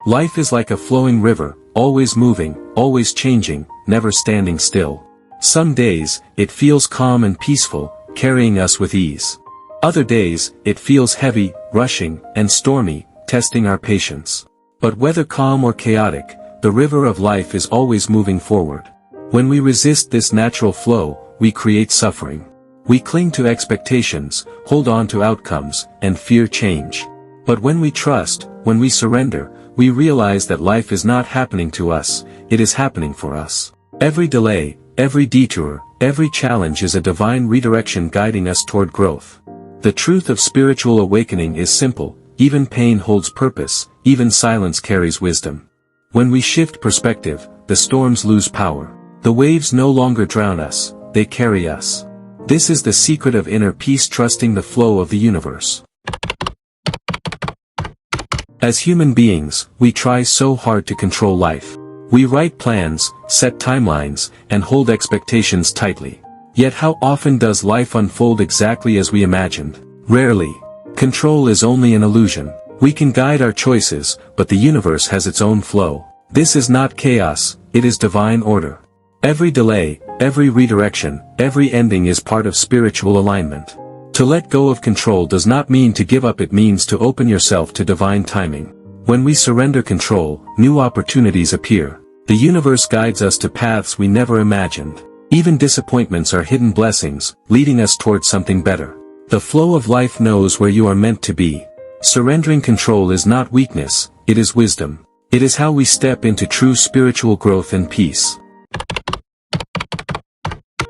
Life is like a flowing river, always moving, always changing, never standing still. Some days, it feels calm and peaceful, carrying us with ease. Other days, it feels heavy, rushing, and stormy, testing our patience. But whether calm or chaotic, the river of life is always moving forward. When we resist this natural flow, we create suffering. We cling to expectations, hold on to outcomes, and fear change. But when we trust, when we surrender, we realize that life is not happening to us, it is happening for us. Every delay, every detour, every challenge is a divine redirection guiding us toward growth. The truth of spiritual awakening is simple: even pain holds purpose, even silence carries wisdom. When we shift perspective, the storms lose power. The waves no longer drown us, they carry us. This is the secret of inner peace, trusting the flow of the universe. As human beings, we try so hard to control life. We write plans, set timelines, and hold expectations tightly. Yet how often does life unfold exactly as we imagined? Rarely. Control is only an illusion. We can guide our choices, but the universe has its own flow. This is not chaos, it is divine order. Every delay, every redirection, every ending is part of spiritual alignment. To let go of control does not mean to give up, it means to open yourself to divine timing. When we surrender control, new opportunities appear. The universe guides us to paths we never imagined. Even disappointments are hidden blessings, leading us towards something better. The flow of life knows where you are meant to be. Surrendering control is not weakness, it is wisdom. It is how we step into true spiritual growth and peace.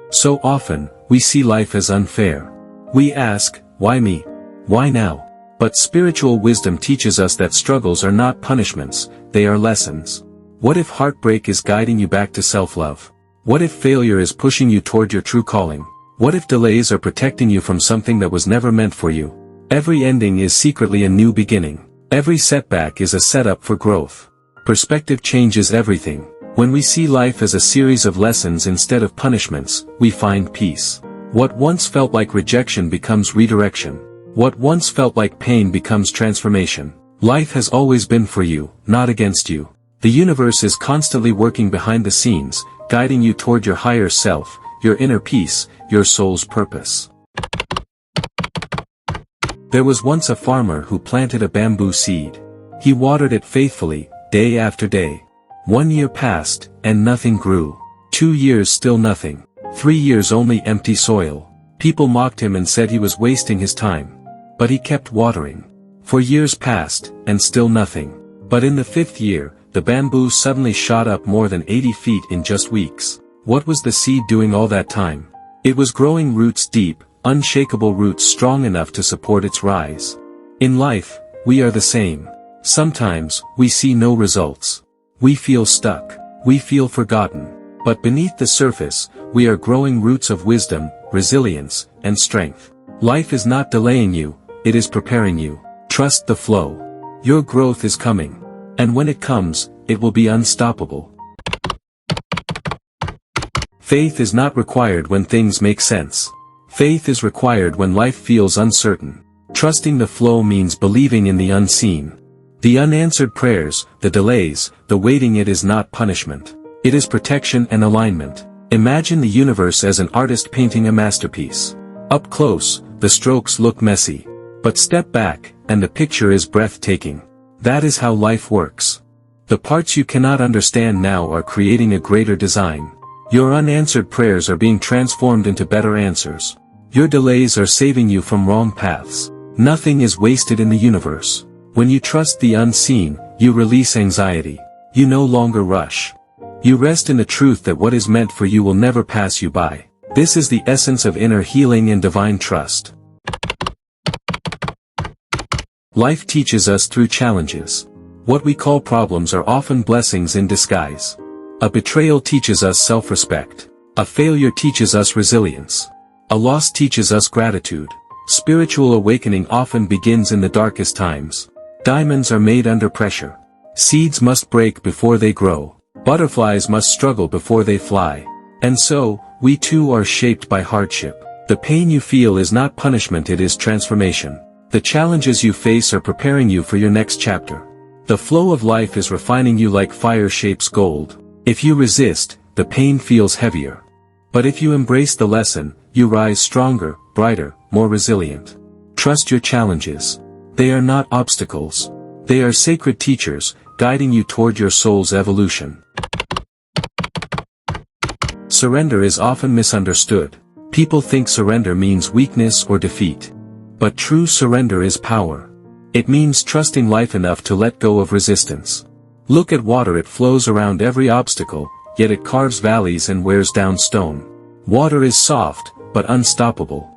So often, we see life as unfair. We ask, why me? Why now? But spiritual wisdom teaches us that struggles are not punishments, they are lessons. What if heartbreak is guiding you back to self-love? What if failure is pushing you toward your true calling? What if delays are protecting you from something that was never meant for you? Every ending is secretly a new beginning. Every setback is a setup for growth. Perspective changes everything. When we see life as a series of lessons instead of punishments, we find peace. What once felt like rejection becomes redirection. What once felt like pain becomes transformation. Life has always been for you, not against you. The universe is constantly working behind the scenes, guiding you toward your higher self, your inner peace, your soul's purpose. There was once a farmer who planted a bamboo seed. He watered it faithfully, day after day. 1 year passed, and nothing grew. 2 years, still nothing. 3 years, only empty soil. People mocked him and said he was wasting his time. But he kept watering. 4 years passed, and still nothing. But in the 5th year, the bamboo suddenly shot up more than 80 feet in just weeks. What was the seed doing all that time? It was growing roots deep, unshakable roots strong enough to support its rise. In life, we are the same. Sometimes, we see no results. We feel stuck. We feel forgotten. But beneath the surface, we are growing roots of wisdom, resilience, and strength. Life is not delaying you, it is preparing you. Trust the flow. Your growth is coming. And when it comes, it will be unstoppable. Faith is not required when things make sense. Faith is required when life feels uncertain. Trusting the flow means believing in the unseen. The unanswered prayers, the delays, the waiting, it is not punishment. It is protection and alignment. Imagine the universe as an artist painting a masterpiece. Up close, the strokes look messy. But step back, and the picture is breathtaking. That is how life works. The parts you cannot understand now are creating a greater design. Your unanswered prayers are being transformed into better answers. Your delays are saving you from wrong paths. Nothing is wasted in the universe. When you trust the unseen, you release anxiety. You no longer rush. You rest in the truth that what is meant for you will never pass you by. This is the essence of inner healing and divine trust. Life teaches us through challenges. What we call problems are often blessings in disguise. A betrayal teaches us self-respect. A failure teaches us resilience. A loss teaches us gratitude. Spiritual awakening often begins in the darkest times. Diamonds are made under pressure. Seeds must break before they grow. Butterflies must struggle before they fly. And so, we too are shaped by hardship. The pain you feel is not punishment, it is transformation. The challenges you face are preparing you for your next chapter. The flow of life is refining you like fire shapes gold. If you resist, the pain feels heavier. But if you embrace the lesson, you rise stronger, brighter, more resilient. Trust your challenges. They are not obstacles. They are sacred teachers, guiding you toward your soul's evolution. Surrender is often misunderstood. People think surrender means weakness or defeat. But true surrender is power. It means trusting life enough to let go of resistance. Look at water, it flows around every obstacle, yet it carves valleys and wears down stone. Water is soft, but unstoppable.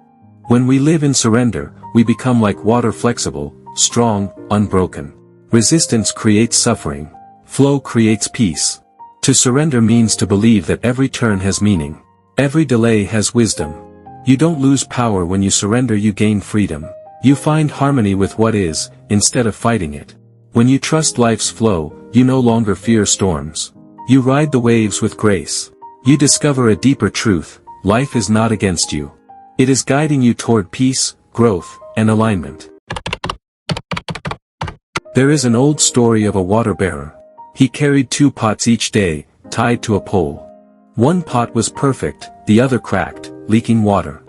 When we live in surrender, we become like water, flexible, strong, unbroken. Resistance creates suffering. Flow creates peace. To surrender means to believe that every turn has meaning. Every delay has wisdom. You don't lose power when you surrender, you gain freedom. You find harmony with what is, instead of fighting it. When you trust life's flow, you no longer fear storms. You ride the waves with grace. You discover a deeper truth: life is not against you. It is guiding you toward peace, growth, and alignment. There is an old story of a water bearer. He carried 2 pots each day, tied to a pole. One pot was perfect, the other cracked, leaking water.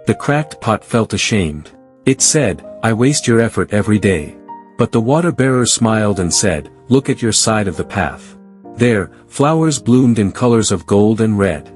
The cracked pot felt ashamed. It said, "I waste your effort every day." But the water bearer smiled and said, "Look at your side of the path. There, flowers bloomed in colors of gold and red.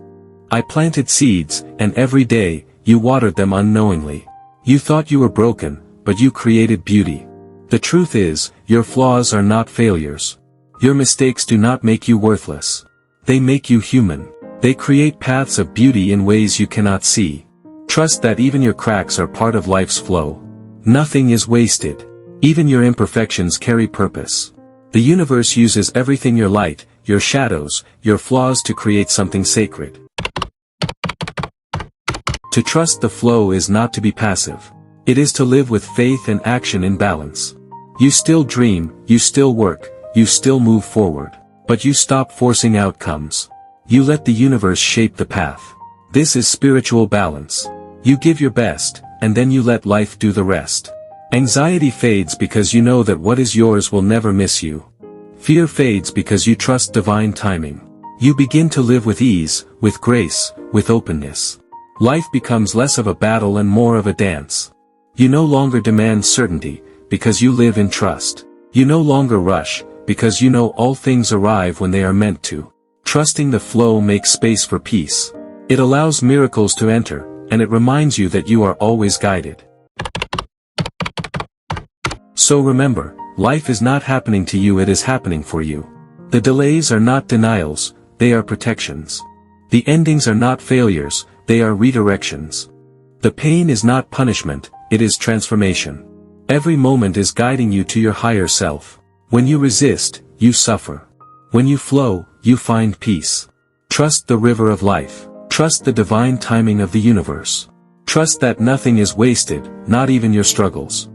I planted seeds, and every day, you watered them unknowingly. You thought you were broken, but you created beauty." The truth is, your flaws are not failures. Your mistakes do not make you worthless. They make you human. They create paths of beauty in ways you cannot see. Trust that even your cracks are part of life's flow. Nothing is wasted. Even your imperfections carry purpose. The universe uses everything, your light, your shadows, your flaws, to create something sacred. To trust the flow is not to be passive. It is to live with faith and action in balance. You still dream, you still work, you still move forward. But you stop forcing outcomes. You let the universe shape the path. This is spiritual balance. You give your best, and then you let life do the rest. Anxiety fades because you know that what is yours will never miss you. Fear fades because you trust divine timing. You begin to live with ease, with grace, with openness. Life becomes less of a battle and more of a dance. You no longer demand certainty, because you live in trust. You no longer rush, because you know all things arrive when they are meant to. Trusting the flow makes space for peace. It allows miracles to enter, and it reminds you that you are always guided. So remember, life is not happening to you, it is happening for you. The delays are not denials, they are protections. The endings are not failures, they are redirections. The pain is not punishment, it is transformation. Every moment is guiding you to your higher self. When you resist, you suffer. When you flow, you find peace. Trust the river of life. Trust the divine timing of the universe. Trust that nothing is wasted, not even your struggles.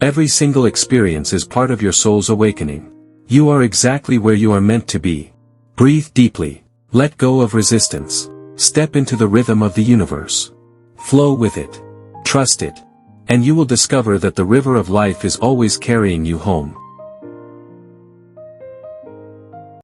Every single experience is part of your soul's awakening. You are exactly where you are meant to be. Breathe deeply. Let go of resistance. Step into the rhythm of the universe. Flow with it. Trust it. And you will discover that the river of life is always carrying you home.